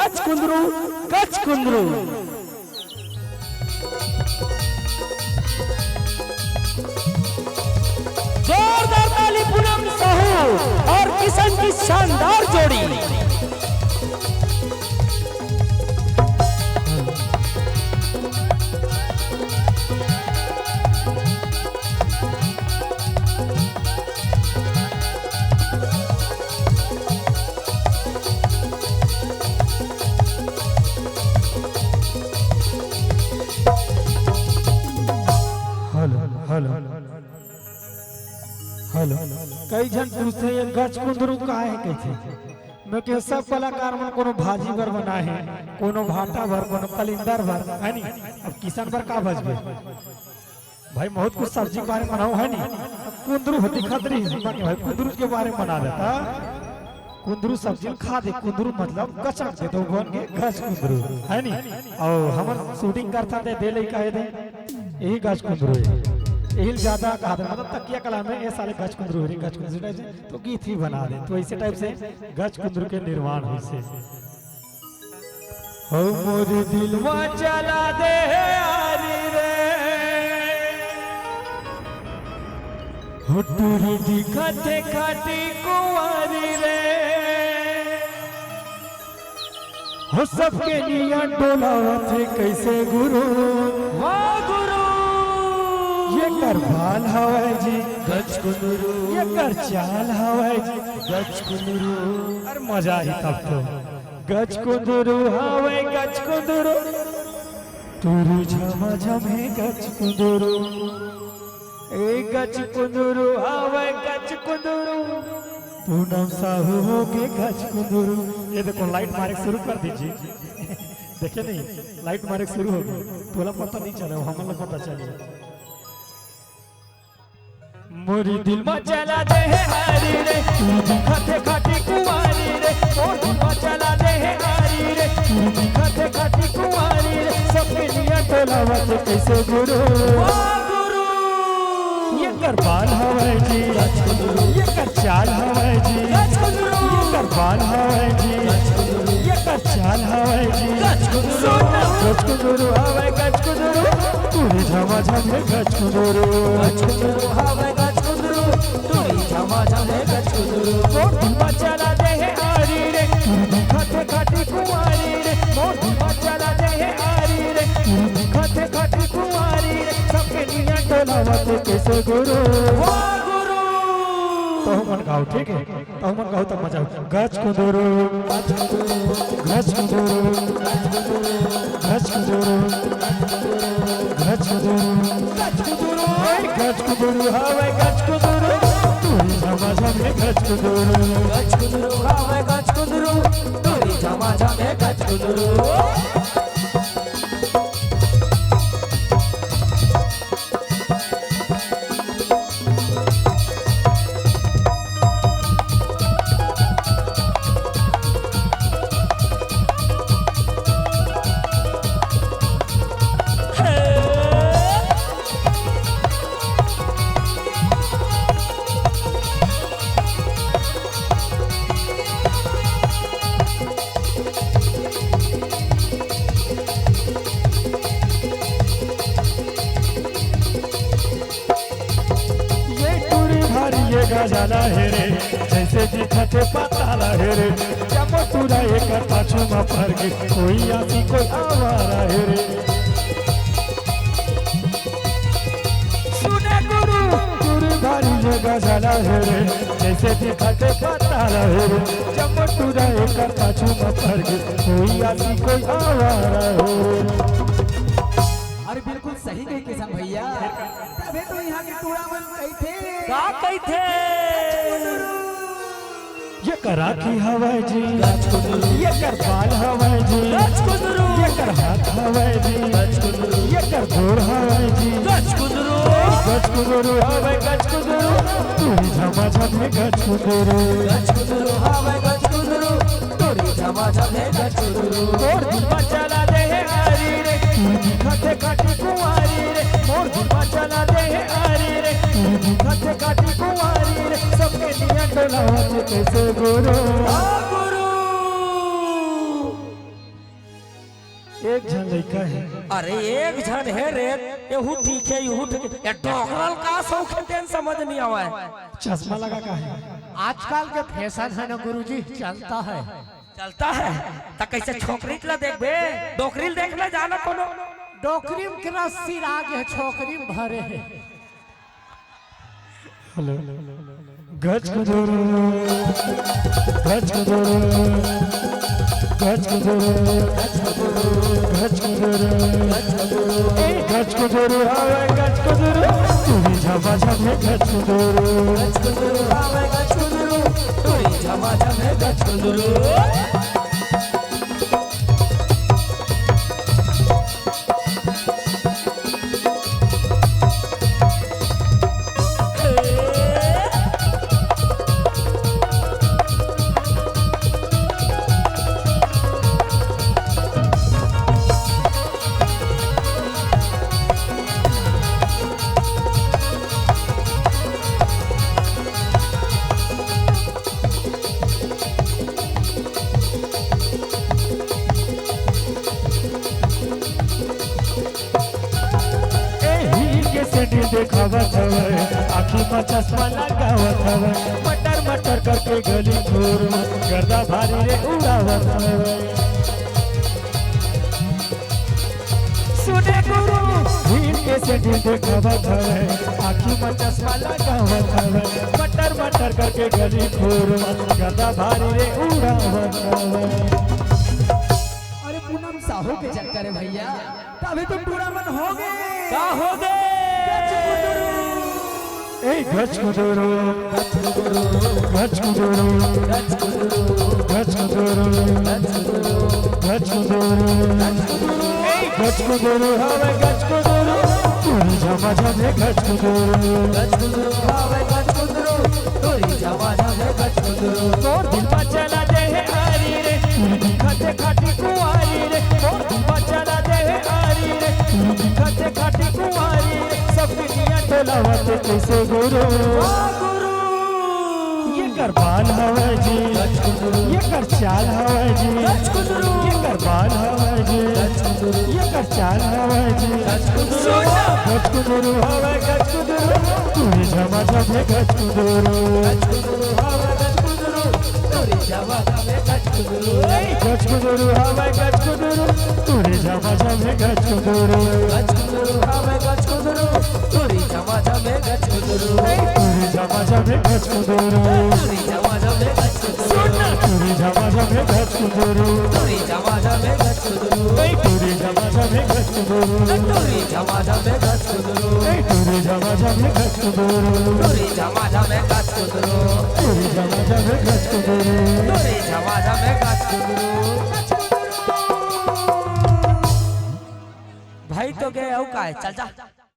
गच कुंदरू गच कुंदरू। जोरदार ताली पूनम साहू और किशन की शानदार जोड़ी। हेलो कई जन पूछते हैं गच कुंदरू का है कैसे मैं के सब कलाकार मन कोनो भाजी भर बना है कोनो भाटा भर कोनो कलिंदर भर है नी अब किसान भर का बच गए भाई बहुत कुछ सब्जी के बारे में बनाओ है नी कुंदरू होती खतरी भाई कुंदरू के बारे में बना देता कुंदरू सब्जी खा दे कुंदरू मतलब गचक दे तो बन के गच कुंदरू है नी और हम शूटिंग करता दे ले कहे दे यही गच कुंदरू है यही ज्यादा कहा था मतलब तकिया कला में ये सारे गच कुंदरू है गच कुंदरू टाइप से तो गीत ही बना दे तो ऐसे टाइप से गच कुंदरू के निर्माण हुई से हो मोर दिलवा चला दे आरी रे हो टूरी दिखते खाटी कुंवारी रे हो सबके निया डोलावत कैसे गुरु वाह गुरु ये कर भाल हवाई जी गच कुंदरू ये कर चाल हवाई जी गच कुंदरू अरे मजा ही तब तो गच कुंदरू हवाई गच कुंदरू तुरु झमा झमे गच कुंदरू ए गच कुंदरू हवाई गच कुंदरू पूनम साहू हो के गच कुंदरू। ये देखो लाइट मारे शुरू कर दीजिए देखे नहीं लाइट मारे शुरू हो गई तोला पता नहीं चला हमें पता चले मोरी दिल में चला दे है हारी रे तू दिखते खाटी कुंवारी रे मोर दिल में चला दे है हारी रे तू दिखते खाटी कुंवारी रे सबके लिए टोलावत कैसे गुरु वाह गुरु ये कर बाल हवाई जी ये कर चाल हवाई जी ये कर बाल हवाई जी ये कर चाल हवाई जी गच कुंदरू हवाई गच कुंदरू पूरी झमा झमे गच कुंदरू हवाई झमा झमे गच कुंदरू मोर दिल में चला दे है आरी रे तू दिखते खाटी कुंवारी रे मोर दिल में चला दे है आरी रे तू दिखते खाटी कुंवारी रे सबके निया टोलावत कैसे गुरु वाह गुरु तो मन गाओ ठीक है तो मन गाओ तो मजा गच कुंदरू गच कुंदरू गच कुंदरू गच कुंदरू गच कुंदरू गच कुंदरू हवाई गच कुंदरू झमा झमे गच कुंदरू हवाई गच कुंदरू तोरी झमा झमे गच कुंदरू। गजाला हेरे जैसे दिखते पताला हेरे जब पूरा एक पाछू में पड़ गई कोई आती कोई आवारा हेरे सुने गुरु गुरु भारी ये गजाला हेरे जैसे दिखते पताला हेरे जब पूरा एक पाछू में पड़ गई कोई आती कोई आवारा हेरे। अरे बिल्कुल सही कही किसान भैया तबे तो यहाँ के टूड़ा मन कही थे का कही थे ये करा की हवाई जी ये कर बाल हवाई जी ये कर हाथ हवाई जी ये कर गोर हवाई जी गच कुंदरू हवाई गच कुंदरू तोरी झमा झमे गच कुंदरू हवाई गच कुंदरू तोरी झमा झमे गच कुंदरू मोर दिल में चला दे है आरी रे तू दिखते खाटी कुंवारी रे मोर दिल में चला दे है आरी रे तू दिखते खाटी कुंवारी रे सबके निया टोलावत कैसे गुरु गुरु एक झन लड़का है। अरे एक झन है रे, यहू ठीक है यहू ठीक है। ये डॉक्टर का शौक है तेन समझ नहीं आवा है। चश्मा लगा का है। आजकल के फैशन है ना गुरुजी, चलता है। चलता है त कैसे छोकरी ला देख बे, डोकरी देखना जाना कोनो। डोकरी में कितना सिर आगे है, छोकरी में भरे है। हेलो गज गुजरो गज गुजरो गज गुजरो गज गुजरो गज गुजरो आवे गज गुजरो तूरी झमा झमे गज गुजरो गच गुजरू आवे गच गुजरू, तोरी झमा झमे गच गुजरू। देखावत हवे आँखी में चश्मा लगावत हवे मटर मटर करके गली घूर गर्दा भारी रे उड़ावत हवे। सुने गुरु भीड़ के सेठी देखावत हवे आँखी में चश्मा लगावत हवे मटर मटर करके गली घूर गर्दा भारी रे उड़ावत हवे। अरे पूनम साहू के चक्कर है भैया, तभी तुम पूरा मन हो गए। का हो गए ए गच गुजरो गच गुजरो गच गुजरो गच गुजरो गच गुजरो ए गच गुजरो हवे गच गुजरो तोरी झमा झमे गच गुजरो गच गुजरू आवे गच गुजरू, तोरी झमा झमे गच गुजरू। तोर दिल पर चला दे है आरी रे दिखते खाटी कुंवारी रे तोर दिल पर चला दे है आरी रे दिखते खाटी कुंवारी रे सब दुनिया टोलावत कैसे गुरु ये कर बाल हवे जी ये कर चाल हवे जी ये कर बाल हवे जी ये कर चाल हवे जी गच गुजरू हवे गच गुजरू तूरी झमा झमे गच गुजरू तोरी झमा झमे गच गुजरू। गच गुजरू हवे गच गुजरू तूरी झमा झमे गच गुजरू गच गुजरू आवे गच गुजरू, तोरी झमा झमे गच गुजरू। तूरी झमा झमे गच गुजरू तोरी झमा झमे गच गुजरू, तूरी झमा झमे गच गुजरू तोरी झमा झमे गच गुजरू। तूरी झमा झमे गच गुजरू तोरी झमा झमे गच गुजरू, तूरी झमा झमे गच गुजरू तोरी झमा झमे गच गुजरू, तूरी झमा झमे गच गुजरू तोरी झमा झमे गच गुजरू। भाई तो गए हो का है, चल जा।